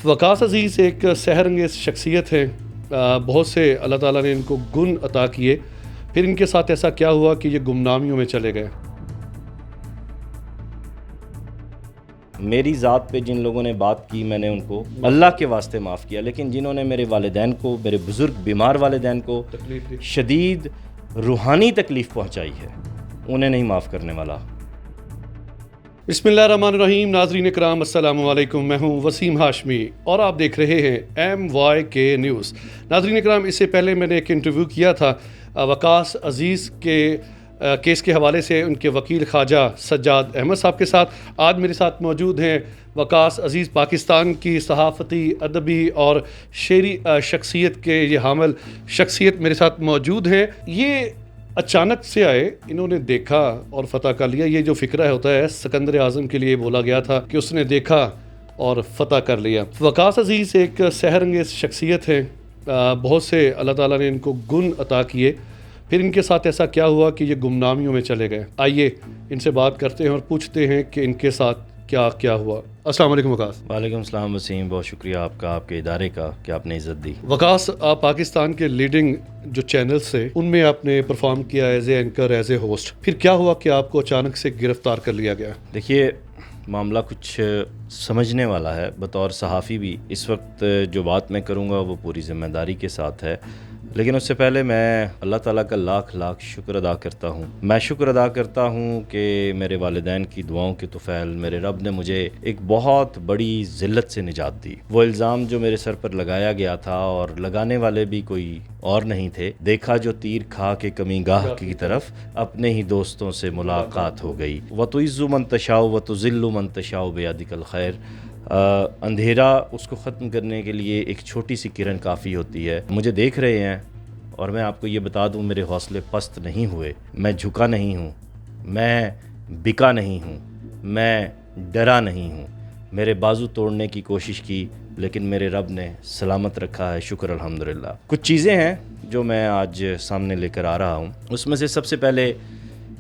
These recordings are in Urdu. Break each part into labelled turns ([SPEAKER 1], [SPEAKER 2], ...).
[SPEAKER 1] وقاص عزیز ایک سحر انگیز شخصیت ہے. بہت سے اللہ تعالیٰ نے ان کو گن عطا کیے، پھر ان کے ساتھ ایسا کیا ہوا کہ یہ گمنامیوں میں چلے گئے؟
[SPEAKER 2] میری ذات پہ جن لوگوں نے بات کی میں نے ان کو اللہ کے واسطے معاف کیا، لیکن جنہوں نے میرے والدین کو، میرے بزرگ بیمار والدین کو شدید روحانی تکلیف پہنچائی ہے، انہیں نہیں معاف کرنے والا.
[SPEAKER 1] بسم اللہ الرحمن الرحیم. ناظرین کرام السلام علیکم، میں ہوں وسیم ہاشمی اور آپ دیکھ رہے ہیں MYK نیوز. ناظرین کرام، اس سے پہلے میں نے ایک انٹرویو کیا تھا وقاص عزیز کے کیس کے حوالے سے ان کے وکیل خواجہ سجاد احمد صاحب کے ساتھ. آج میرے ساتھ موجود ہیں وقاص عزیز، پاکستان کی صحافتی، ادبی اور شعری شخصیت کے یہ حامل شخصیت میرے ساتھ موجود ہیں. یہ اچانک سے آئے، انہوں نے دیکھا اور فتح کر لیا. یہ جو فکرہ ہوتا ہے سکندر اعظم کے لیے بولا گیا تھا کہ اس نے دیکھا اور فتح کر لیا. وقاص عزیز ایک سحر انگیز شخصیت ہے. بہت سے اللہ تعالیٰ نے ان کو گن عطا کیے، پھر ان کے ساتھ ایسا کیا ہوا کہ یہ گمنامیوں میں چلے گئے. آئیے ان سے بات کرتے ہیں اور پوچھتے ہیں کہ ان کے ساتھ کیا کیا ہوا. السلام علیکم وقاص.
[SPEAKER 2] وعلیکم السلام وسیم، بہت شکریہ آپ کا، آپ کے ادارے کا کہ آپ نے عزت دی.
[SPEAKER 1] وقاص، آپ پاکستان کے لیڈنگ جو چینلز تھے ان میں آپ نے پرفارم کیا as a anchor, as a host. پھر کیا ہوا کہ آپ کو اچانک سے گرفتار کر لیا گیا؟
[SPEAKER 2] دیکھیے، معاملہ کچھ سمجھنے والا ہے. بطور صحافی بھی اس وقت جو بات میں کروں گا وہ پوری ذمہ داری کے ساتھ ہے، لیکن اس سے پہلے میں اللہ تعالیٰ کا لاکھ لاکھ شکر ادا کرتا ہوں. میں شکر ادا کرتا ہوں کہ میرے والدین کی دعاؤں کے طفیل میرے رب نے مجھے ایک بہت بڑی ذلت سے نجات دی. وہ الزام جو میرے سر پر لگایا گیا تھا، اور لگانے والے بھی کوئی اور نہیں تھے، دیکھا جو تیر کھا کے کمی گاہ کی طرف اپنے ہی دوستوں سے ملاقات ہو گئی. وَتُعِزُّ مَن تَشَاءُ وَتُذِلُّ مَن تَشَاءُ بِیَدِکَ الْخَیْرُ. اندھیرا اس کو ختم کرنے کے لیے ایک چھوٹی سی کرن کافی ہوتی ہے. مجھے دیکھ رہے ہیں اور میں آپ کو یہ بتا دوں، میرے حوصلے پست نہیں ہوئے، میں جھکا نہیں ہوں، میں بکا نہیں ہوں، میں ڈرا نہیں ہوں. میرے بازو توڑنے کی کوشش کی لیکن میرے رب نے سلامت رکھا ہے، شکر الحمدللہ. کچھ چیزیں ہیں جو میں آج سامنے لے کر آ رہا ہوں. اس میں سے سب سے پہلے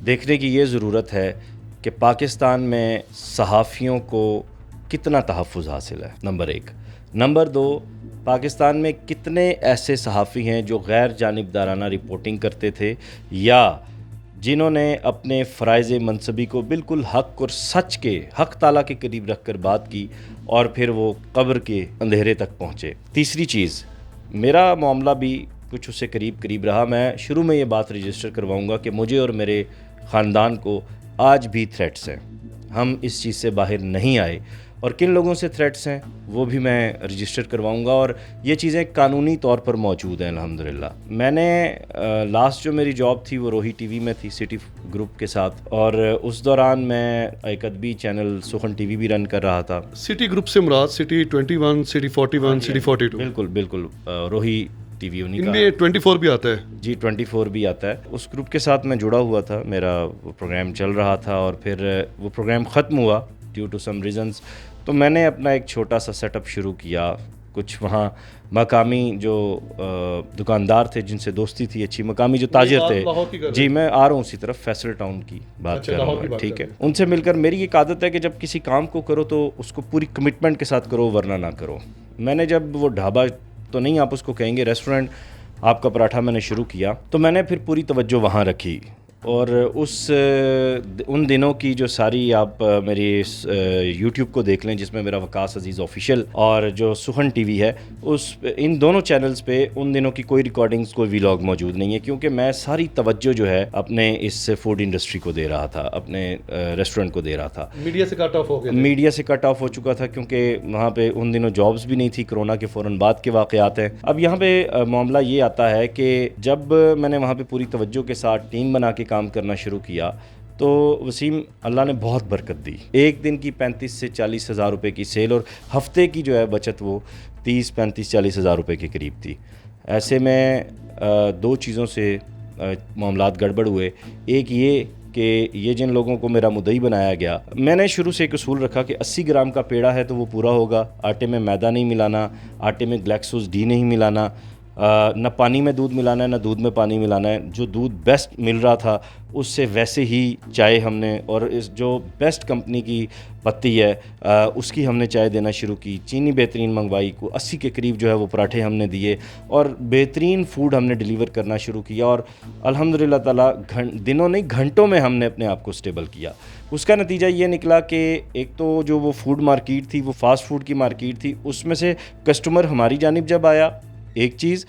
[SPEAKER 2] دیکھنے کی یہ ضرورت ہے کہ پاکستان میں صحافیوں کو کتنا تحفظ حاصل ہے، نمبر 1. نمبر 2، پاکستان میں کتنے ایسے صحافی ہیں جو غیر جانبدارانہ رپورٹنگ کرتے تھے، یا جنہوں نے اپنے فرائض منصبی کو بالکل حق اور سچ کے، حق تعالیٰ کے قریب رکھ کر بات کی اور پھر وہ قبر کے اندھیرے تک پہنچے. تیسری چیز، میرا معاملہ بھی کچھ اس سے قریب رہا. میں شروع میں یہ بات رجسٹر کرواؤں گا کہ مجھے اور میرے خاندان کو آج بھی تھریٹس ہیں. ہم اس چیز سے باہر نہیں آئے، اور کن لوگوں سے تھریٹس ہیں وہ بھی میں رجسٹر کرواؤں گا، اور یہ چیزیں قانونی طور پر موجود ہیں الحمدللہ. میں نے لاسٹ جو میری جاب تھی وہ روہی ٹی وی میں تھی، سٹی گروپ کے ساتھ، اور اس دوران میں ایک ادبی چینل سخن ٹی وی بھی رن کر رہا تھا.
[SPEAKER 1] سٹی گروپ سے مراد سٹی 21، سٹی 41، سٹی 42؟
[SPEAKER 2] بالکل روہی ٹی وی انہیں کا.
[SPEAKER 1] ان میں 24 بھی آتا ہے؟
[SPEAKER 2] جی 24 بھی آتا ہے. اس گروپ کے ساتھ میں جڑا ہوا تھا، میرا وہ پروگرام چل رہا تھا، اور پھر وہ پروگرام ختم ہوا ڈیو ٹو سم ریزنز. تو میں نے اپنا ایک چھوٹا سا سیٹ اپ شروع کیا. کچھ وہاں مقامی جو دکاندار تھے جن سے دوستی تھی اچھی، مقامی جو تاجر تھے، جی میں آ رہا ہوں اسی طرف، فیصل ٹاؤن کی بات کر رہا ہوں، ٹھیک ہے. ان سے مل کر میری ایک عادت ہے کہ جب کسی کام کو کرو تو اس کو پوری کمٹمنٹ کے ساتھ کرو، ورنہ نہ کرو. میں نے جب وہ ڈھابا تو نہیں آپ اس کو کہیں گے، ریسٹورنٹ آپ کا پراٹھا میں نے شروع کیا، تو میں نے پھر پوری توجہ وہاں رکھی. اور ان دنوں کی جو ساری آپ میری یوٹیوب کو دیکھ لیں، جس میں میرا وقاص عزیز آفیشیل اور جو سخن ٹی وی ہے، ان دونوں چینلز پہ ان دنوں کی کوئی ریکارڈنگز، کوئی ویلاگ موجود نہیں ہے، کیونکہ میں ساری توجہ جو ہے اپنے اس فوڈ انڈسٹری کو دے رہا تھا، اپنے ریسٹورنٹ کو دے رہا تھا.
[SPEAKER 1] میڈیا سے کٹ آف ہو گیا،
[SPEAKER 2] میڈیا سے کٹ آف ہو چکا تھا، کیونکہ وہاں پہ ان دنوں جابز بھی نہیں تھی، کرونا کے فوراً بعد کے واقعات ہیں. اب یہاں پہ معاملہ یہ آتا ہے کہ جب میں نے وہاں پہ پوری توجہ کے ساتھ ٹیم بنا کے کام کرنا شروع کیا تو وسیم، اللہ نے بہت برکت دی. ایک دن کی 35 سے 40 ہزار روپے کی سیل، اور ہفتے کی جو ہے بچت وہ 30، 35، 40 ہزار روپے کے قریب تھی. ایسے میں 2 چیزوں سے معاملات گڑبڑ ہوئے. ایک یہ کہ یہ جن لوگوں کو میرا مدعی بنایا گیا، میں نے شروع سے ایک اصول رکھا کہ 80 گرام کا پیڑا ہے تو وہ پورا ہوگا، آٹے میں میدا نہیں ملانا، آٹے میں گلیکسوز ڈی نہیں ملانا، نہ پانی میں دودھ ملانا ہے نہ دودھ میں پانی ملانا ہے. جو دودھ بیسٹ مل رہا تھا اس سے ویسے ہی چائے ہم نے, اور اس جو بیسٹ کمپنی کی پتی ہے اس کی ہم نے چائے دینا شروع کی. چینی بہترین منگوائی, کو 80 کے قریب جو ہے وہ پراٹھے ہم نے دیے, اور بہترین فوڈ ہم نے ڈیلیور کرنا شروع کیا, اور الحمدللہ تعالیٰ دنوں نہیں گھنٹوں میں ہم نے اپنے آپ کو اسٹیبل کیا. اس کا نتیجہ یہ نکلا کہ ایک تو جو وہ فوڈ مارکیٹ تھی, وہ فاسٹ فوڈ کی مارکیٹ تھی, اس میں سے کسٹمر ہماری جانب جب آیا. ایک چیز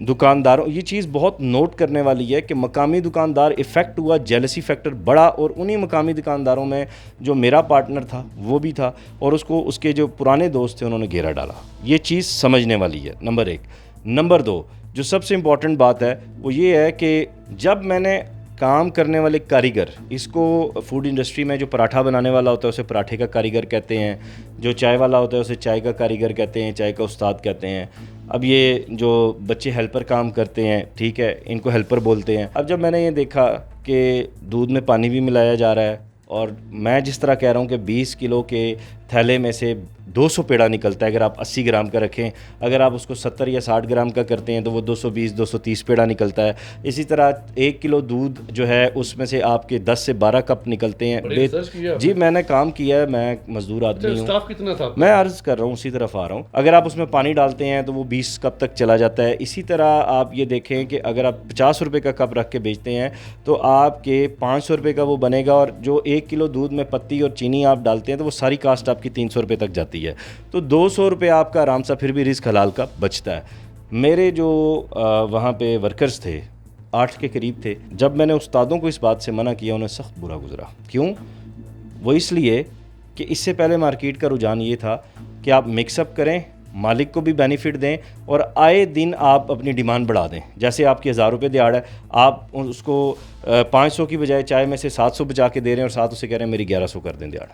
[SPEAKER 2] دکانداروں, یہ چیز بہت نوٹ کرنے والی ہے کہ مقامی دکاندار افیکٹ ہوا, جیلسی فیکٹر بڑا, اور انہی مقامی دکانداروں میں جو میرا پارٹنر تھا وہ بھی تھا, اور اس کو اس کے جو پرانے دوست تھے انہوں نے گھیرا ڈالا. یہ چیز سمجھنے والی ہے, نمبر 1. نمبر 2, جو سب سے امپورٹنٹ بات ہے وہ یہ ہے کہ جب میں نے کام کرنے والے کاریگر, اس کو فوڈ انڈسٹری میں جو پراٹھا بنانے والا ہوتا ہے اسے پراٹھے کا کاریگر کہتے ہیں, جو چائے والا ہوتا ہے اسے چائے کا کاریگر کہتے ہیں, چائے کا استاد کہتے ہیں. اب یہ جو بچے ہیلپر کام کرتے ہیں, ٹھیک ہے, ان کو ہیلپر بولتے ہیں. اب جب میں نے یہ دیکھا کہ دودھ میں پانی بھی ملایا جا رہا ہے, اور میں جس طرح کہہ رہا ہوں کہ 20 کلو کے تھیلے میں سے 200 پیڑا نکلتا ہے, اگر آپ 80 گرام کا رکھیں, اگر آپ اس کو 70 یا 60 گرام کا کرتے ہیں تو وہ 220-230 پیڑا نکلتا ہے. اسی طرح 1 کلو دودھ جو ہے اس میں سے آپ کے 10 سے 12 کپ نکلتے ہیں. جی میں نے کام کیا ہے, میں مزدور آدمی ہوں.
[SPEAKER 1] اسٹاف کتنا تھا؟
[SPEAKER 2] میں عرض کر رہا ہوں, اسی طرف آ رہا ہوں. اگر آپ اس میں پانی ڈالتے ہیں تو وہ 20 کپ تک چلا جاتا ہے. اسی طرح آپ یہ دیکھیں کہ اگر آپ 50 روپے کا کپ رکھ کے بیچتے ہیں تو آپ کے 500 روپے کا وہ بنے گا, اور جو 1 کلو دودھ میں پتی اور چینی آپ ڈالتے ہیں تو وہ ساری کاسٹ آپ کی 300 روپے تک جاتی ہے. تو 200 روپے آپ کا آرام سے پھر بھی رزق حلال کا بچتا ہے. میرے جو وہاں پہ ورکرز تھے 8 کے قریب تھے, جب میں نے استادوں کو اس بات سے منع کیا انہیں سخت برا گزرا. کیوں؟ وہ اس لیے کہ اس سے پہلے مارکیٹ کا رجحان یہ تھا کہ آپ مکس اپ کریں, مالک کو بھی بینیفٹ دیں, اور آئے دن آپ اپنی ڈیمانڈ بڑھا دیں. جیسے آپ کی 1000 روپے دیہڑ ہے, آپ اس کو 500 کی بجائے چائے میں سے 700 بچا کے دے رہے ہیں, اور ساتھ اسے کہہ رہے ہیں میری 1100 کر دیں دیہڑ.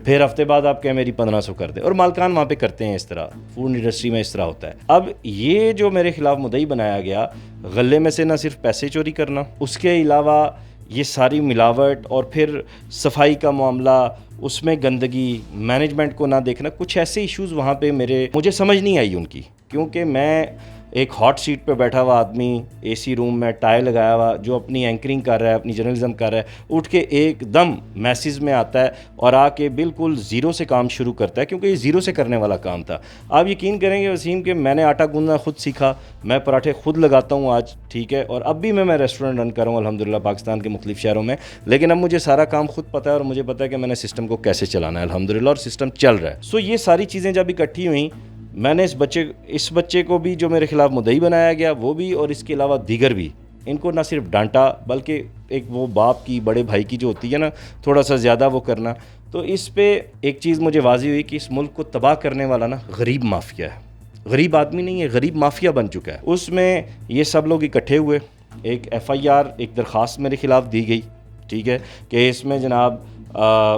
[SPEAKER 2] پھر ہفتے بعد آپ کہیں میری 1500 کر دیں, اور مالکان وہاں پہ کرتے ہیں. اس طرح فوڈ انڈسٹری میں اس طرح ہوتا ہے. اب یہ جو میرے خلاف مدعی بنایا گیا, غلے میں سے نہ صرف پیسے چوری کرنا, اس کے علاوہ یہ ساری ملاوٹ, اور پھر صفائی کا معاملہ, اس میں گندگی, مینجمنٹ کو نہ دیکھنا, کچھ ایسے ایشوز وہاں پہ مجھے سمجھ نہیں آئی ان کی. کیونکہ میں ایک ہاٹ سیٹ پہ بیٹھا ہوا آدمی, اے سی روم میں ٹائی لگایا ہوا, جو اپنی اینکرنگ کر رہا ہے, اپنی جرنلزم کر رہا ہے, اٹھ کے ایک دم میسیز میں آتا ہے اور آ کے بالکل زیرو سے کام شروع کرتا ہے, کیونکہ یہ زیرو سے کرنے والا کام تھا. آپ یقین کریں گے وسیم کہ میں نے آٹا گوندنا خود سیکھا, میں پراٹھے خود لگاتا ہوں آج, ٹھیک ہے, اور اب بھی میں ریسٹورنٹ رن کر رہا ہوں الحمدللہ پاکستان کے مختلف شہروں میں. لیکن اب مجھے سارا کام خود پتہ ہے, اور مجھے پتہ ہے کہ میں نے سسٹم کو کیسے چلانا ہے الحمدللہ, اور سسٹم چل رہا ہے. سو یہ ساری چیزیں جب اکٹھی ہوئیں, میں نے اس بچے کو بھی جو میرے خلاف مدعی بنایا گیا وہ بھی, اور اس کے علاوہ دیگر بھی, ان کو نہ صرف ڈانٹا بلکہ ایک وہ باپ کی, بڑے بھائی کی جو ہوتی ہے نا تھوڑا سا زیادہ وہ کرنا. تو اس پہ ایک چیز مجھے واضح ہوئی کہ اس ملک کو تباہ کرنے والا نا غریب مافیا ہے. غریب آدمی نہیں ہے, غریب مافیا بن چکا ہے. اس میں یہ سب لوگ اکٹھے ہوئے, ایک FIR ایک درخواست میرے خلاف دی گئی, ٹھیک ہے, کہ اس میں جناب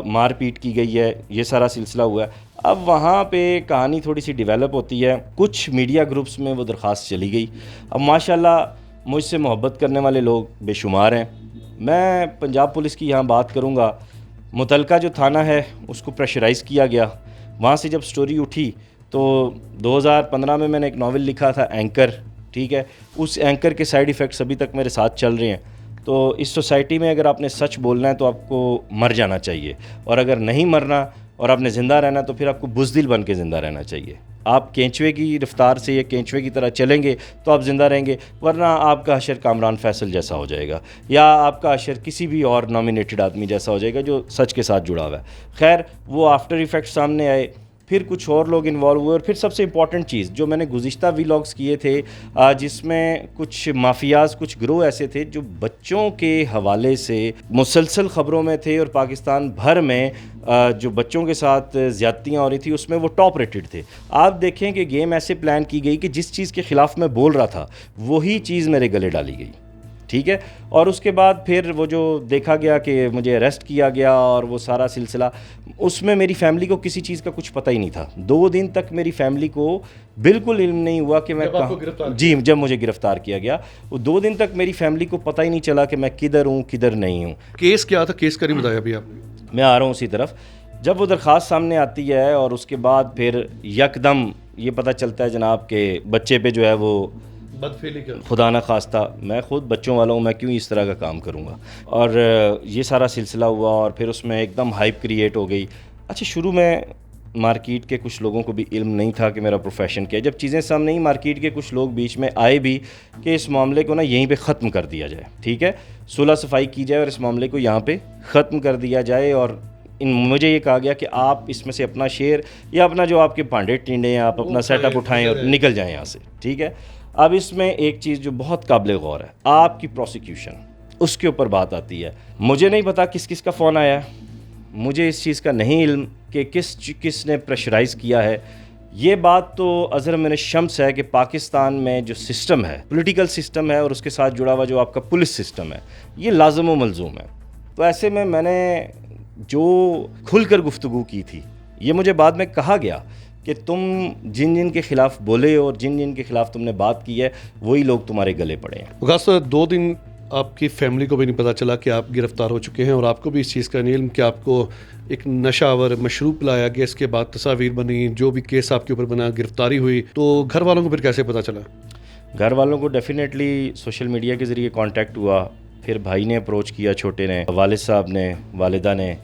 [SPEAKER 2] مار پیٹ کی گئی ہے, یہ سارا سلسلہ ہوا ہے. اب وہاں پہ کہانی تھوڑی سی ڈیولپ ہوتی ہے, کچھ میڈیا گروپس میں وہ درخواست چلی گئی. اب ماشاءاللہ مجھ سے محبت کرنے والے لوگ بے شمار ہیں. میں پنجاب پولیس کی یہاں بات کروں گا, متعلقہ جو تھانہ ہے اس کو پریشرائز کیا گیا. وہاں سے جب سٹوری اٹھی تو 2015 میں نے ایک ناول لکھا تھا اینکر, ٹھیک ہے, اس اینکر کے سائیڈ ایفیکٹس ابھی تک میرے ساتھ چل رہے ہیں. تو اس سوسائٹی میں اگر آپ نے سچ بولنا ہے تو آپ کو مر جانا چاہیے, اور اگر نہیں مرنا اور آپ نے زندہ رہنا تو پھر آپ کو بزدل بن کے زندہ رہنا چاہیے. آپ کینچوے کی رفتار سے یا کینچوے کی طرح چلیں گے تو آپ زندہ رہیں گے, ورنہ آپ کا حشر کامران فیصل جیسا ہو جائے گا, یا آپ کا حشر کسی بھی اور نامینیٹڈ آدمی جیسا ہو جائے گا جو سچ کے ساتھ جڑا ہوا ہے. خیر وہ آفٹر ایفیکٹ سامنے آئے, پھر کچھ اور لوگ انوالو ہوئے, اور پھر سب سے امپورٹنٹ چیز جو میں نے گزشتہ ویلاگس کیے تھے جس میں کچھ مافیاز, کچھ گروہ ایسے تھے جو بچوں کے حوالے سے مسلسل خبروں میں تھے, اور پاکستان بھر میں جو بچوں کے ساتھ زیادتیاں ہو رہی تھی اس میں وہ ٹاپ ریٹڈ تھے. آپ دیکھیں کہ گیم ایسے پلان کی گئی کہ جس چیز کے خلاف میں بول رہا تھا وہی چیز میرے گلے ڈالی گئی, ٹھیک ہے. اور اس کے بعد پھر وہ جو دیکھا گیا کہ مجھے اریسٹ کیا گیا, اور وہ سارا سلسلہ, اس میں میری فیملی کو کسی چیز کا کچھ پتہ ہی نہیں تھا. 2 دن تک میری فیملی کو بالکل علم نہیں ہوا کہ میں جی جب مجھے گرفتار کیا گیا, وہ 2 دن تک میری فیملی کو پتہ ہی نہیں چلا کہ میں کدھر ہوں کدھر نہیں ہوں.
[SPEAKER 1] کیس کیا تھا, کیس کا نہیں بتایا ابھی آپ نے؟
[SPEAKER 2] میں آ رہا ہوں اسی طرف. جب وہ درخواست سامنے آتی ہے اور اس کے بعد پھر یکدم یہ پتہ چلتا ہے جناب کہ بچے پہ جو ہے وہ
[SPEAKER 1] بدفعلی کیا؟
[SPEAKER 2] خدا نہ خواستہ میں خود بچوں والا ہوں، میں کیوں اس طرح کا کام کروں گا؟ اور یہ سارا سلسلہ ہوا اور پھر اس میں ایک دم ہائپ کریٹ ہو گئی۔ اچھا، شروع میں مارکیٹ کے کچھ لوگوں کو بھی علم نہیں تھا کہ میرا پروفیشن کیا ہے۔ جب چیزیں سامنے آئیں، مارکیٹ کے کچھ لوگ بیچ میں آئے بھی کہ اس معاملے کو نا یہیں پہ ختم کر دیا جائے، ٹھیک ہے، صلح صفائی کی جائے اور اس معاملے کو یہاں پہ ختم کر دیا جائے، اور مجھے یہ کہا گیا کہ آپ اس میں سے اپنا شیئر یا اپنا جو آپ کے پانڈے ٹینڈے ہیں آپ اپنا سیٹ اپ اٹھائیں اور نکل جائیں یہاں سے، ٹھیک ہے۔ اب اس میں ایک چیز جو بہت قابل غور ہے، آپ کی پروسیکیوشن، اس کے اوپر بات آتی ہے۔ مجھے نہیں پتا کس کس کا فون آیا ہے، مجھے اس چیز کا نہیں علم کہ کس نے پریشرائز کیا ہے۔ یہ بات تو اظہر من الشمس ہے کہ پاکستان میں جو سسٹم ہے، پولیٹیکل سسٹم ہے، اور اس کے ساتھ جڑا ہوا جو آپ کا پولیس سسٹم ہے، یہ لازم و ملزوم ہے۔ تو ایسے میں نے جو کھل کر گفتگو کی تھی، یہ مجھے بعد میں کہا گیا کہ تم جن کے خلاف بولے اور جن کے خلاف تم نے بات کی ہے، وہی لوگ تمہارے گلے پڑے ہیں۔
[SPEAKER 1] وقاص 2 دن آپ کی فیملی کو بھی نہیں پتہ چلا کہ آپ گرفتار ہو چکے ہیں، اور آپ کو بھی اس چیز کا نہیں علم کہ آپ کو ایک نشہ آور مشروب پلایا گیا، اس کے بعد تصاویر بنی، جو بھی کیس آپ کے اوپر بنا، گرفتاری ہوئی، تو گھر والوں کو پھر کیسے پتہ چلا؟
[SPEAKER 2] گھر والوں کو ڈیفینیٹلی سوشل میڈیا کے ذریعے کانٹیکٹ ہوا، پھر بھائی نے اپروچ کیا، چھوٹے نے، والد صاحب نے، والدہ نے،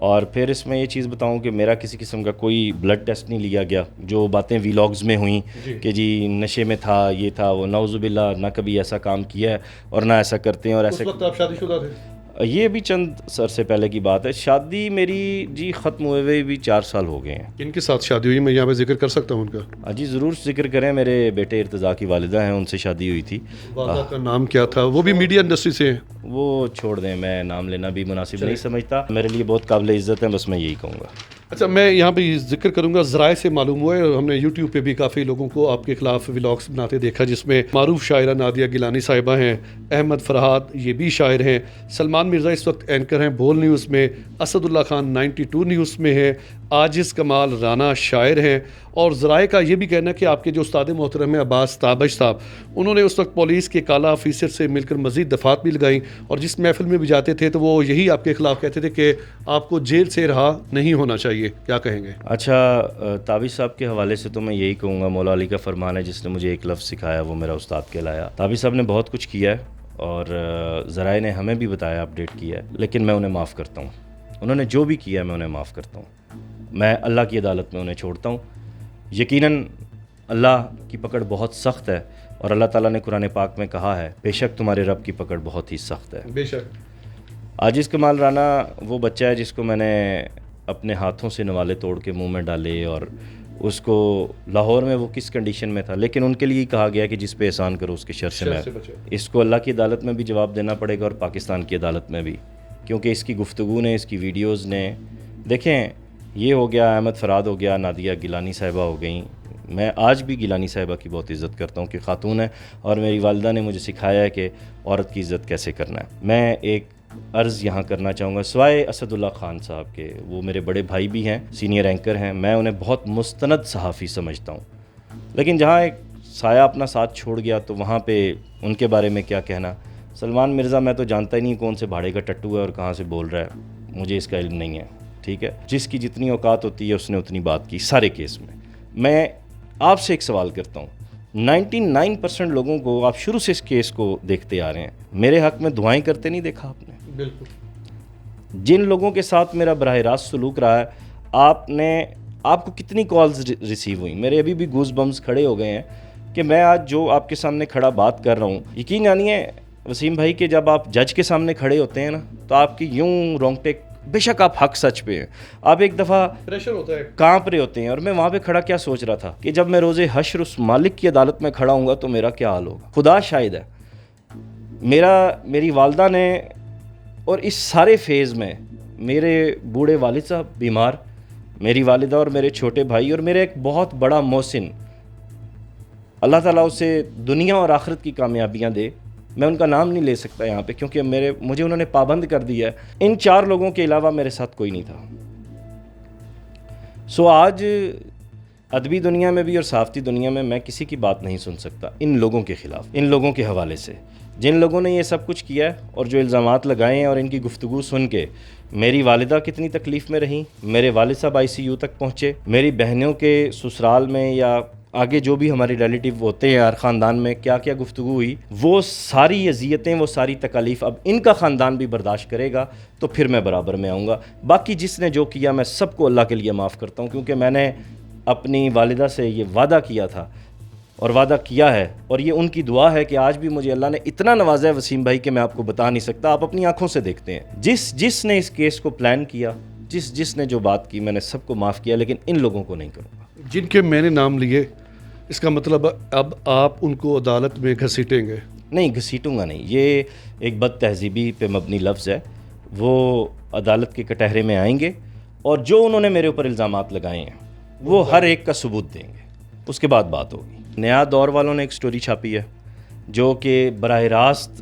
[SPEAKER 2] اور پھر اس میں یہ چیز بتاؤں کہ میرا کسی قسم کا کوئی بلڈ ٹیسٹ نہیں لیا گیا۔ جو باتیں ویلاگز میں ہوئیں کہ جی نشے میں تھا، یہ تھا وہ، نعوذ باللہ، نہ کبھی ایسا کام کیا ہے اور نہ ایسا کرتے ہیں، اور ایسا۔
[SPEAKER 1] اس وقت آپ شادی شدہ تھے؟
[SPEAKER 2] یہ بھی چند عرصے پہلے کی بات ہے۔ شادی میری جی ختم ہوئے ہوئے بھی 4 سال ہو گئے ہیں۔
[SPEAKER 1] کن کے ساتھ شادی ہوئی؟ میں یہاں پہ ذکر کر سکتا ہوں ان کا؟
[SPEAKER 2] جی ضرور ذکر کریں، میرے بیٹے ارتضیٰ کی والدہ ہیں، ان سے شادی ہوئی تھی۔
[SPEAKER 1] والدہ کا نام کیا تھا؟ وہ بھی میڈیا انڈسٹری سے ہیں؟
[SPEAKER 2] وہ چھوڑ دیں، میں نام لینا بھی مناسب نہیں سمجھتا، میرے لیے بہت قابل عزت ہے، بس میں یہی کہوں گا۔
[SPEAKER 1] اچھا، میں یہاں پہ ذکر کروں گا، ذرائع سے معلوم ہوا ہے، ہم نے یوٹیوب پہ بھی کافی لوگوں کو آپ کے خلاف ولاگس بناتے دیکھا، جس میں معروف شاعرہ نادیہ گیلانی صاحبہ ہیں، احمد فرحاد یہ بھی شاعر ہیں، سلمان مرزا اس وقت اینکر ہیں بول نیوز میں، اسد اللہ خان 92 نیوز میں ہیں، عاجز کمال رانا شاعر ہیں، اور ذرائع کا یہ بھی کہنا ہے کہ آپ کے جو استاد محترم ہیں عباس تابش صاحب، انہوں نے اس وقت پولیس کے کالا آفیسر سے مل کر مزید دفعات بھی لگائیں، اور جس محفل میں بھی جاتے تھے تو وہ یہی آپ کے خلاف کہتے تھے کہ آپ کو جیل سے رہا نہیں ہونا چاہیے، کیا کہیں گے؟
[SPEAKER 2] اچھا، تابش صاحب کے حوالے سے تو میں یہی کہوں گا، مولا علی کا فرمان ہے، جس نے مجھے ایک لفظ سکھایا وہ میرا استاد کہلایا۔ تابش صاحب نے بہت کچھ کیا ہے اور ذرائع نے ہمیں بھی بتایا، اپڈیٹ کیا ہے، لیکن میں انہیں معاف کرتا ہوں۔ انہوں نے جو بھی کیا ہے میں انہیں معاف کرتا ہوں، میں اللہ کی عدالت میں انہیں چھوڑتا ہوں۔ یقیناً اللہ کی پکڑ بہت سخت ہے، اور اللہ تعالیٰ نے قرآن پاک میں کہا ہے بے شک تمہارے رب کی پکڑ بہت ہی سخت ہے۔
[SPEAKER 1] بے شک۔
[SPEAKER 2] عاجز کمال رانا وہ بچہ ہے جس کو میں نے اپنے ہاتھوں سے نوالے توڑ کے منہ میں ڈالے، اور اس کو لاہور میں وہ کس کنڈیشن میں تھا، لیکن ان کے لیے کہا گیا کہ جس پہ احسان کرو اس کے شر سے میں۔ اس کو اللہ کی عدالت میں بھی جواب دینا پڑے گا اور پاکستان کی عدالت میں بھی، کیونکہ اس کی گفتگو نے، اس کی ویڈیوز نے، دیکھیں یہ ہو گیا، احمد فرحاد ہو گیا، نادیہ گیلانی صاحبہ ہو گئیں۔ میں آج بھی گیلانی صاحبہ کی بہت عزت کرتا ہوں کہ خاتون ہے، اور میری والدہ نے مجھے سکھایا ہے کہ عورت کی عزت کیسے کرنا ہے۔ میں ایک عرض یہاں کرنا چاہوں گا، سوائے اسد اللہ خان صاحب کے، وہ میرے بڑے بھائی بھی ہیں، سینئر اینکر ہیں، میں انہیں بہت مستند صحافی سمجھتا ہوں، لیکن جہاں ایک سایہ اپنا ساتھ چھوڑ گیا تو وہاں پہ ان کے بارے میں کیا کہنا۔ سلمان مرزا میں تو جانتا ہی نہیں کون سے بھاڑے کا ٹٹو ہے اور کہاں سے بول رہا ہے، مجھے اس کا علم نہیں ہے، ٹھیک ہے۔ جس کی جتنی اوقات ہوتی ہے اس نے اتنی بات کی سارے کیس میں۔ میں آپ سے ایک سوال کرتا ہوں، 99% لوگوں کو آپ شروع سے اس کیس کو دیکھتے آ رہے ہیں، میرے حق میں دعائیں کرتے نہیں دیکھا آپ نے؟
[SPEAKER 1] بالکل۔
[SPEAKER 2] جن لوگوں کے ساتھ میرا براہ راست سلوک رہا ہے، آپ کو کتنی کالز ریسیو ہوئیں؟ میرے ابھی بھی گوز بمز کھڑے ہو گئے ہیں کہ میں آج جو آپ کے سامنے کھڑا بات کر رہا ہوں، یقین جانیے وسیم بھائی کہ جب آپ جج کے سامنے کھڑے ہوتے ہیں نا تو آپ کی یوں رونگٹے، بے شک آپ حق سچ پہ ہیں، آپ ایک دفعہ
[SPEAKER 1] پریشر ہوتا ہے،
[SPEAKER 2] کانپ رہے ہوتے ہیں۔ اور میں وہاں پہ کھڑا کیا سوچ رہا تھا کہ جب میں روز حشر اس مالک کی عدالت میں کھڑا ہوں گا تو میرا کیا حال ہوگا۔ خدا شاہد ہے، میری والدہ نے، اور اس سارے فیز میں میرے بوڑھے والد صاحب بیمار، میری والدہ اور میرے چھوٹے بھائی، اور میرے ایک بہت بڑا محسن، اللہ تعالیٰ اسے دنیا اور آخرت کی کامیابیاں دے، میں ان کا نام نہیں لے سکتا یہاں پہ کیونکہ مجھے انہوں نے پابند کر دیا ہے۔ ان 4 لوگوں کے علاوہ میرے ساتھ کوئی نہیں تھا۔ سو آج ادبی دنیا میں بھی اور صحافتی دنیا میں کسی کی بات نہیں سن سکتا ان لوگوں کے خلاف، ان لوگوں کے حوالے سے، جن لوگوں نے یہ سب کچھ کیا ہے اور جو الزامات لگائے ہیں، اور ان کی گفتگو سن کے میری والدہ کتنی تکلیف میں رہیں، میرے والد صاحب ICU تک پہنچے، میری بہنوں کے سسرال میں یا آگے جو بھی ہمارے ریلیٹیو ہوتے ہیں ہر خاندان میں کیا کیا گفتگو ہوئی، وہ ساری اذیتیں، وہ ساری تکالیف اب ان کا خاندان بھی برداشت کرے گا تو پھر میں برابر میں آؤں گا۔ باقی جس نے جو کیا میں سب کو اللہ کے لیے معاف کرتا ہوں، کیونکہ میں نے اپنی والدہ سے یہ وعدہ کیا تھا اور وعدہ کیا ہے، اور یہ ان کی دعا ہے کہ آج بھی مجھے اللہ نے اتنا نوازا ہے وسیم بھائی کہ میں آپ کو بتا نہیں سکتا، آپ اپنی آنکھوں سے دیکھتے ہیں۔ جس نے اس کیس کو پلان کیا، جس نے جو بات کی، میں نے سب کو معاف کیا، لیکن ان لوگوں کو نہیں کروں گا۔
[SPEAKER 1] جن کے میں نے نام لیے، اس کا مطلب اب آپ ان کو عدالت میں گھسیٹیں گے؟
[SPEAKER 2] نہیں، گھسیٹوں گا نہیں، یہ ایک بد تہذیبی پہ مبنی لفظ ہے۔ وہ عدالت کے کٹہرے میں آئیں گے اور جو انہوں نے میرے اوپر الزامات لگائے ہیں وہ ہر ایک کا ثبوت دیں گے، اس کے بعد بات ہوگی۔ نیا دور والوں نے ایک سٹوری چھاپی ہے جو کہ براہ راست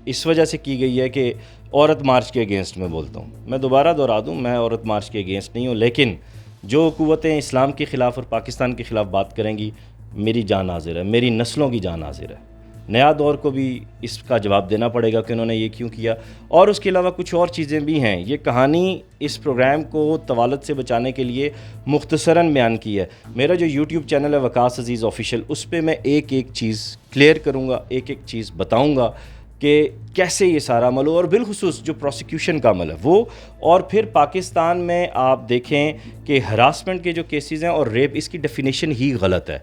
[SPEAKER 2] اس وجہ سے کی گئی ہے کہ عورت مارچ کے اگینسٹ میں بولتا ہوں۔ میں دوبارہ دہرا دوں، میں عورت مارچ کے اگینسٹ نہیں ہوں، لیکن جو قوتیں اسلام کے خلاف اور پاکستان کے خلاف بات کریں گی، میری جان حاضر ہے، میری نسلوں کی جان حاضر ہے۔ نیا دور کو بھی اس کا جواب دینا پڑے گا کہ انہوں نے یہ کیوں کیا، اور اس کے علاوہ کچھ اور چیزیں بھی ہیں۔ یہ کہانی اس پروگرام کو طوالت سے بچانے کے لیے مختصراً بیان کی ہے۔ میرا جو یوٹیوب چینل ہے وقاص عزیز آفیشیل، اس پہ میں ایک چیز کلیئر کروں گا، ایک چیز بتاؤں گا کہ کیسے یہ سارا عمل ہو، اور بالخصوص جو پروسیکیوشن کا عمل ہے وہ، اور پھر پاکستان میں آپ دیکھیں کہ ہراسمنٹ کے جو کیسز ہیں اور ریپ، اس کی ڈیفینیشن ہی غلط ہے۔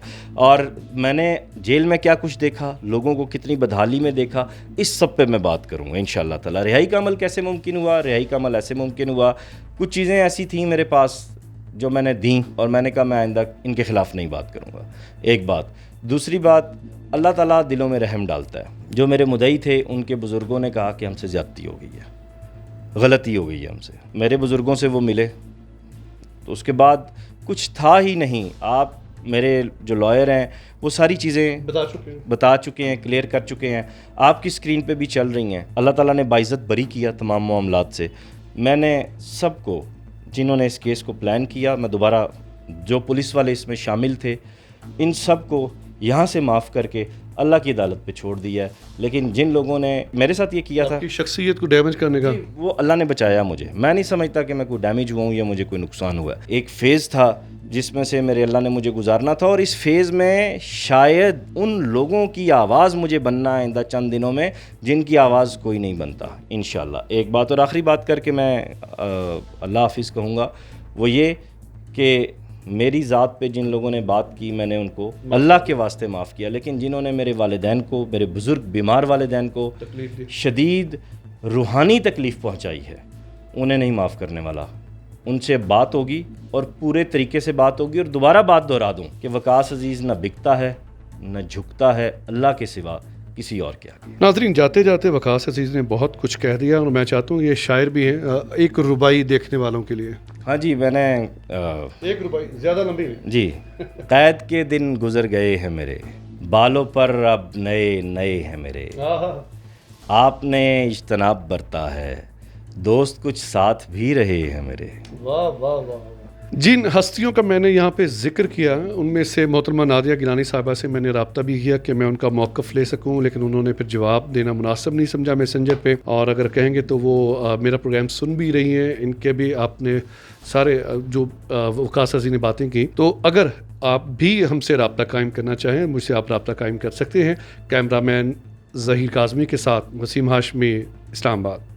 [SPEAKER 2] اور میں نے جیل میں کیا کچھ دیکھا، لوگوں کو کتنی بدحالی میں دیکھا، اس سب پہ میں بات کروں گا انشاءاللہ تعالی۔ رہائی کا عمل کیسے ممکن ہوا، رہائی کا عمل ایسے ممکن ہوا، کچھ چیزیں ایسی تھیں میرے پاس جو میں نے دیں اور میں نے کہا میں آئندہ ان کے خلاف نہیں بات کروں گا، ایک بات۔ دوسری بات، اللہ تعالیٰ دلوں میں رحم ڈالتا ہے۔ جو میرے مدعی تھے ان کے بزرگوں نے کہا کہ ہم سے زیادتی ہو گئی ہے، غلطی ہو گئی ہے ہم سے۔ میرے بزرگوں سے وہ ملے تو اس کے بعد کچھ تھا ہی نہیں۔ آپ میرے جو لائر ہیں وہ ساری چیزیں بتا چکے ہیں، کلیئر کر چکے ہیں، آپ کی اسکرین پہ بھی چل رہی ہیں۔ اللہ تعالیٰ نے باعزت بری کیا تمام معاملات سے۔ میں نے سب کو، جنہوں نے اس کیس کو پلان کیا، میں دوبارہ جو پولیس والے اس میں شامل تھے، ان سب کو یہاں سے معاف کر کے اللہ کی عدالت پہ چھوڑ دیا ہے۔ لیکن جن لوگوں نے میرے ساتھ یہ کیا تھا،
[SPEAKER 1] کی شخصیت کو ڈیمیج کرنے کا،
[SPEAKER 2] وہ اللہ نے بچایا مجھے۔ میں نہیں سمجھتا کہ میں کوئی ڈیمیج ہوا ہوں یا مجھے کوئی نقصان ہوا ہے۔ ایک فیز تھا جس میں سے میرے اللہ نے مجھے گزارنا تھا، اور اس فیز میں شاید ان لوگوں کی آواز مجھے بننا ہے آئندہ چند دنوں میں جن کی آواز کوئی نہیں بنتا انشاءاللہ۔ ایک بات اور آخری بات کر کے میں اللہ حافظ کہوں گا، وہ یہ کہ میری ذات پہ جن لوگوں نے بات کی میں نے ان کو اللہ کے واسطے معاف کیا، لیکن جنہوں نے میرے والدین کو، میرے بزرگ بیمار والدین کو شدید روحانی تکلیف پہنچائی ہے، انہیں نہیں معاف کرنے والا۔ ان سے بات ہوگی اور پورے طریقے سے بات ہوگی، اور دوبارہ بات دہرا دوں کہ وقاص عزیز نہ بکتا ہے نہ جھکتا ہے اللہ کے سوا کسی اور کے آگے۔
[SPEAKER 1] ناظرین، جاتے جاتے وقاص عزیز نے بہت کچھ کہہ دیا، اور میں چاہتا ہوں یہ شاعر بھی ہیں، ایک ربائی دیکھنے والوں کے لیے۔
[SPEAKER 2] ہاں جی، میں نے
[SPEAKER 1] ایک ربائی، زیادہ لمبی نہیں
[SPEAKER 2] جی، قید کے دن گزر گئے ہیں میرے، بالوں پر اب نئے نئے ہیں میرے، آپ نے اجتناب برتا ہے، دوست کچھ ساتھ بھی رہے ہیں میرے۔
[SPEAKER 1] واہ واہ واہ۔ جن ہستیوں کا میں نے یہاں پہ ذکر کیا، ان میں سے محترمہ نادیہ گیلانی صاحبہ سے میں نے رابطہ بھی کیا کہ میں ان کا موقف لے سکوں، لیکن انہوں نے پھر جواب دینا مناسب نہیں سمجھا میسنجر پہ، اور اگر کہیں گے تو وہ میرا پروگرام سن بھی رہی ہیں، ان کے بھی آپ نے سارے جو وقاص عزیز نے باتیں کی، تو اگر آپ بھی ہم سے رابطہ قائم کرنا چاہیں مجھ سے آپ رابطہ قائم کر سکتے ہیں۔ کیمرہ مین ظہیر کاظمی کے ساتھ وسیم ہاشمی، اسلام آباد۔